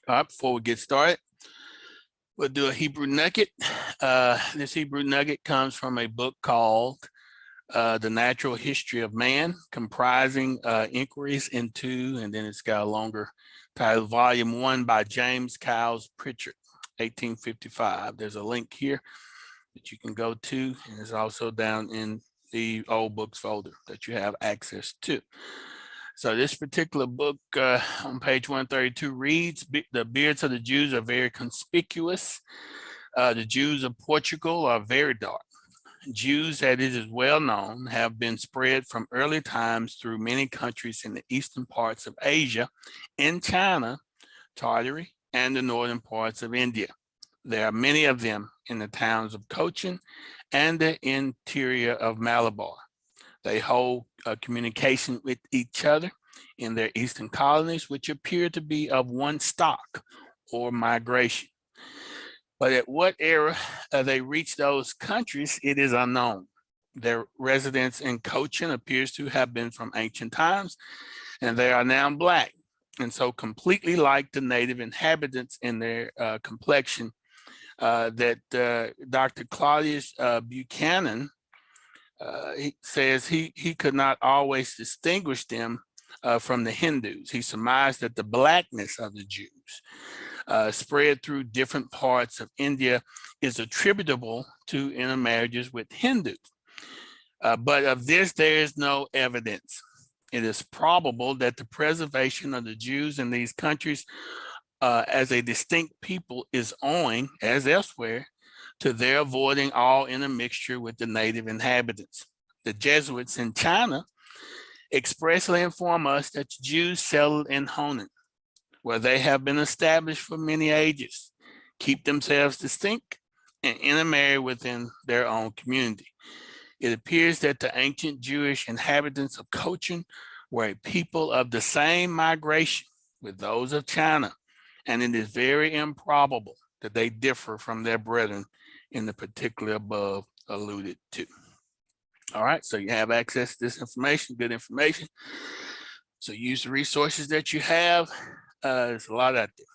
All right, before we get started, we'll do a Hebrew Nugget. This Hebrew Nugget comes from a book called The Natural History of Man, comprising inquiries into, and then it's got a longer title, Volume 1 by James Cowles Pritchard, 1855. There's a link here that you can go to, and it's also down in the old books folder that you have access to. So this particular book on page 132 reads, the beards of the Jews are very conspicuous. The Jews of Portugal are very dark. Jews, that it is well known, have been spread from early times through many countries in the eastern parts of Asia, in China, Tartary, and the northern parts of India. There are many of them in the towns of Cochin and the interior of Malabar. They hold communication with each other in their eastern colonies, which appear to be of one stock or migration. But at what era they reached those countries, it is unknown. Their residence in Cochin appears to have been from ancient times, and they are now black, and so completely like the native inhabitants in their complexion that Dr. Claudius Buchanan he says he could not always distinguish them from the Hindus. He surmised that the blackness of the Jews spread through different parts of India is attributable to intermarriages with Hindus. But of this, there is no evidence. It is probable that the preservation of the Jews in these countries as a distinct people is owing, as elsewhere, to their avoiding all intermixture with the native inhabitants. The Jesuits in China expressly inform us that the Jews settled in Honan, where they have been established for many ages, keep themselves distinct, and intermarry within their own community. It appears that the ancient Jewish inhabitants of Cochin were a people of the same migration with those of China, and it is very improbable that they differ from their brethren in the particular above alluded to. All right, so you have access to this information, good information. So use the resources that you have. There's a lot out there.